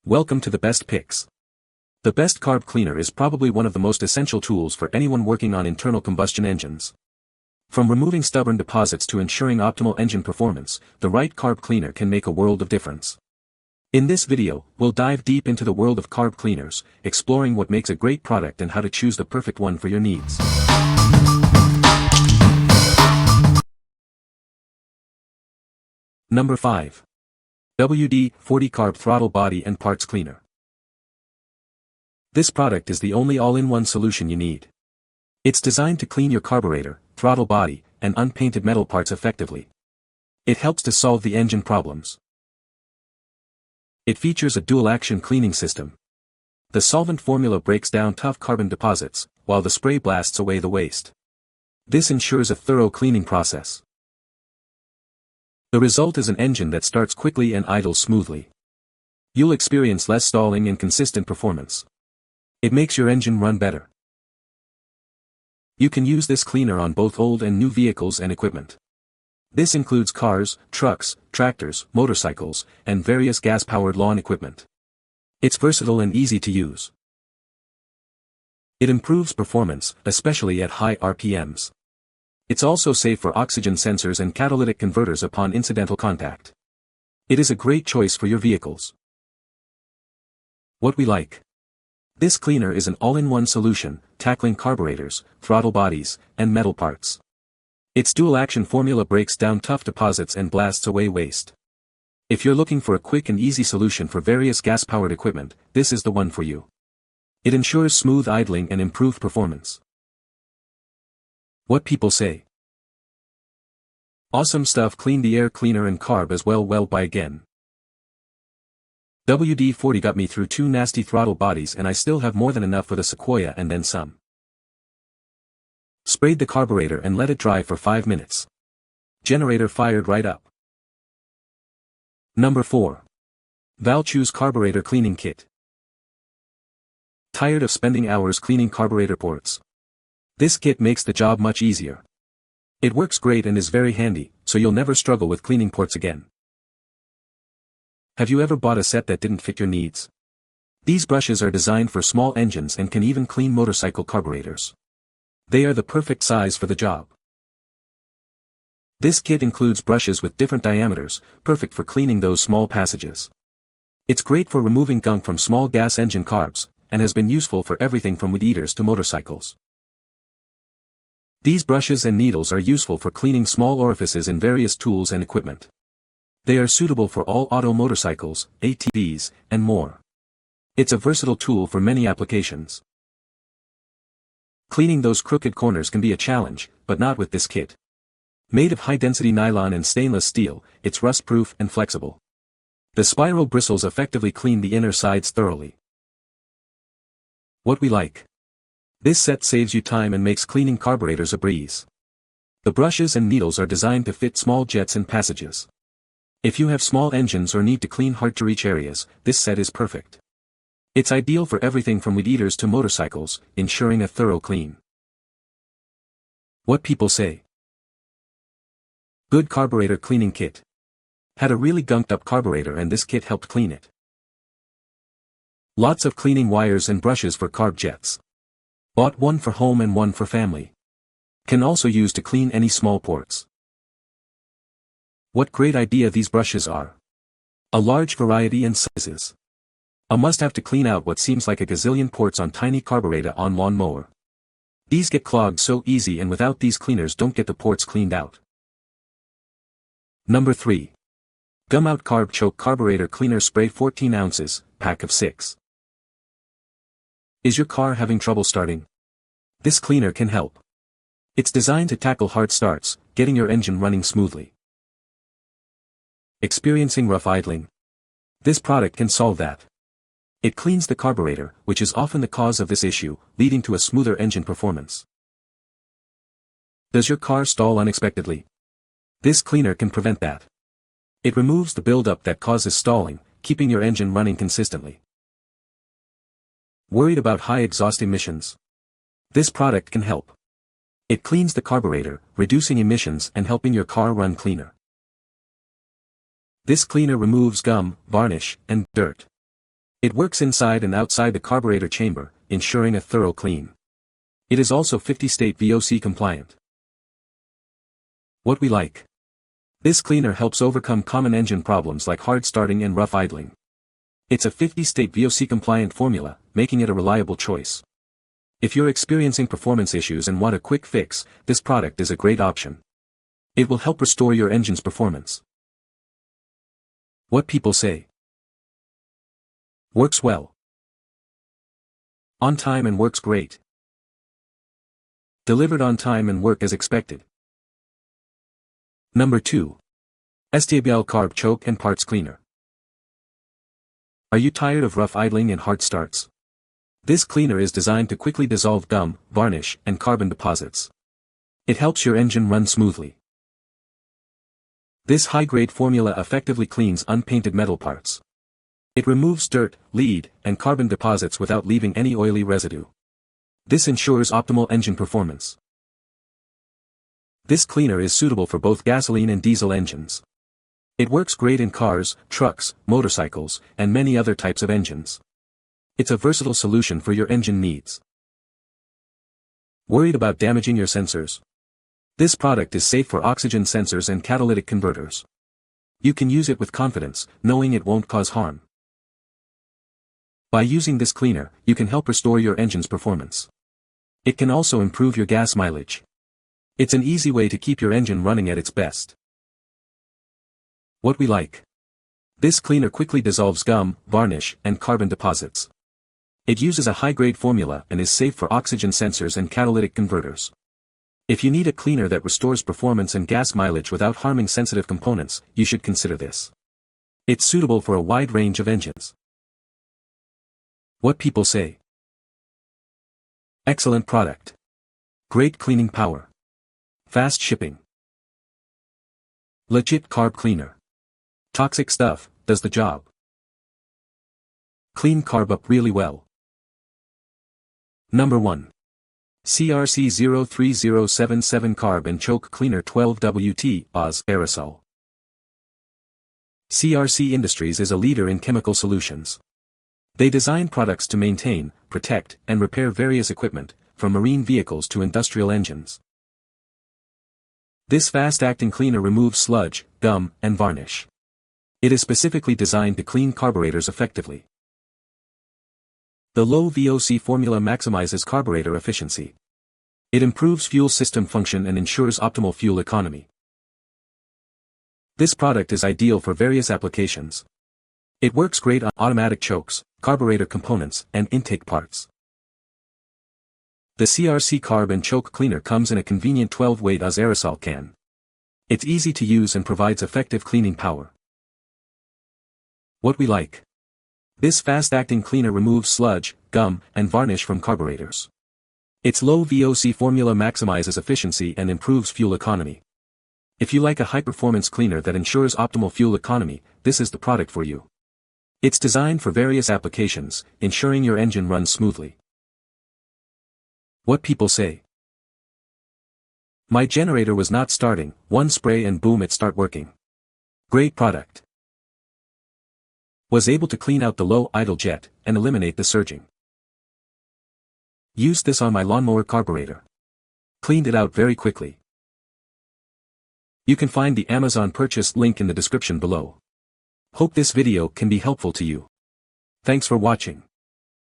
Welcome to the best picks. The best carb cleaner is probably one of the most essential tools for anyone working on internal combustion engines. From removing stubborn deposits to ensuring optimal engine performance, the right carb cleaner can make a world of difference. In this video, we'll dive deep into the world of carb cleaners, exploring what makes a great product and how to choose the perfect one for your needs. Number 5. WD-40 Carb Throttle Body and Parts Cleaner. This product is the only all-in-one solution you need. It's designed to clean your carburetor, throttle body, and unpainted metal parts effectively. It helps to solve the engine problems. It features a dual-action cleaning system. The solvent formula breaks down tough carbon deposits, while the spray blasts away the waste. This ensures a thorough cleaning process. The result is an engine that starts quickly and idles smoothly. You'll experience less stalling and consistent performance. It makes your engine run better. You can use this cleaner on both old and new vehicles and equipment. This includes cars, trucks, tractors, motorcycles, and various gas-powered lawn equipment. It's versatile and easy to use. It improves performance, especially at high RPMs. It's also safe for oxygen sensors and catalytic converters upon incidental contact. It is a great choice for your vehicles. What we like. This cleaner is an all-in-one solution, tackling carburetors, throttle bodies, and metal parts. Its dual-action formula breaks down tough deposits and blasts away waste. If you're looking for a quick and easy solution for various gas-powered equipment, this is the one for you. It ensures smooth idling and improved performance. What people say. Awesome stuff. Clean the air cleaner and carb as well. Buy again. WD-40 got me through 2 nasty throttle bodies and I still have more than enough for the Sequoia and then some. Sprayed the carburetor and let it dry for 5 minutes. Generator fired right up. Number 4. Valchoose Carburetor Cleaning Kit. Tired of spending hours cleaning carburetor ports? This kit makes the job much easier. It works great and is very handy, so you'll never struggle with cleaning ports again. Have you ever bought a set that didn't fit your needs? These brushes are designed for small engines and can even clean motorcycle carburetors. They are the perfect size for the job. This kit includes brushes with different diameters, perfect for cleaning those small passages. It's great for removing gunk from small gas engine carbs, and has been useful for everything from weed eaters to motorcycles. These brushes and needles are useful for cleaning small orifices in various tools and equipment. They are suitable for all auto motorcycles, ATVs, and more. It's a versatile tool for many applications. Cleaning those crooked corners can be a challenge, but not with this kit. Made of high-density nylon and stainless steel, it's rust-proof and flexible. The spiral bristles effectively clean the inner sides thoroughly. What we like. This set saves you time and makes cleaning carburetors a breeze. The brushes and needles are designed to fit small jets and passages. If you have small engines or need to clean hard-to-reach areas, this set is perfect. It's ideal for everything from weed eaters to motorcycles, ensuring a thorough clean. What people say. Good carburetor cleaning kit. Had a really gunked up carburetor and this kit helped clean it. Lots of cleaning wires and brushes for carb jets. Bought one for home and one for family. Can also use to clean any small ports. What great idea these brushes are. A large variety and sizes. A must-have to clean out what seems like a gazillion ports on tiny carburetor on lawn mower. These get clogged so easy and without these cleaners don't get the ports cleaned out. Number 3. Gumout Carb Choke Carburetor Cleaner Spray 14 ounces, pack of 6. Is your car having trouble starting? This cleaner can help. It's designed to tackle hard starts, getting your engine running smoothly. Experiencing rough idling? This product can solve that. It cleans the carburetor, which is often the cause of this issue, leading to a smoother engine performance. Does your car stall unexpectedly? This cleaner can prevent that. It removes the buildup that causes stalling, keeping your engine running consistently. Worried about high exhaust emissions? This product can help. It cleans the carburetor, reducing emissions and helping your car run cleaner. This cleaner removes gum, varnish, and dirt. It works inside and outside the carburetor chamber, ensuring a thorough clean. It is also 50-state VOC compliant. What we like. This cleaner helps overcome common engine problems like hard starting and rough idling. It's a 50-state VOC compliant formula, making it a reliable choice. If you're experiencing performance issues and want a quick fix, this product is a great option. It will help restore your engine's performance. What people say. Works well. On time and works great. Delivered on time and work as expected. Number 2. STA-BIL Carb Choke and Parts Cleaner. Are you tired of rough idling and hard starts? This cleaner is designed to quickly dissolve gum, varnish, and carbon deposits. It helps your engine run smoothly. This high-grade formula effectively cleans unpainted metal parts. It removes dirt, lead, and carbon deposits without leaving any oily residue. This ensures optimal engine performance. This cleaner is suitable for both gasoline and diesel engines. It works great in cars, trucks, motorcycles, and many other types of engines. It's a versatile solution for your engine needs. Worried about damaging your sensors? This product is safe for oxygen sensors and catalytic converters. You can use it with confidence, knowing it won't cause harm. By using this cleaner, you can help restore your engine's performance. It can also improve your gas mileage. It's an easy way to keep your engine running at its best. What we like. This cleaner quickly dissolves gum, varnish, and carbon deposits. It uses a high-grade formula and is safe for oxygen sensors and catalytic converters. If you need a cleaner that restores performance and gas mileage without harming sensitive components, you should consider this. It's suitable for a wide range of engines. What people say. Excellent product. Great cleaning power. Fast shipping. Legit carb cleaner. Toxic stuff, does the job. Clean carb up really well. Number 1. CRC 03077 Carb and Choke Cleaner 12WT Oz Aerosol. CRC Industries is a leader in chemical solutions. They design products to maintain, protect, and repair various equipment, from marine vehicles to industrial engines. This fast-acting cleaner removes sludge, gum, and varnish. It is specifically designed to clean carburetors effectively. The low VOC formula maximizes carburetor efficiency. It improves fuel system function and ensures optimal fuel economy. This product is ideal for various applications. It works great on automatic chokes, carburetor components, and intake parts. The CRC Carb and Choke Cleaner comes in a convenient 12-weight Oz aerosol can. It's easy to use and provides effective cleaning power. What we like. This fast-acting cleaner removes sludge, gum, and varnish from carburetors. Its low VOC formula maximizes efficiency and improves fuel economy. If you like a high-performance cleaner that ensures optimal fuel economy, this is the product for you. It's designed for various applications, ensuring your engine runs smoothly. What people say. My generator was not starting, one spray and boom it start working. Great product. Was able to clean out the low idle jet, and eliminate the surging. Used this on my lawnmower carburetor. Cleaned it out very quickly. You can find the Amazon purchase link in the description below. Hope this video can be helpful to you. Thanks for watching.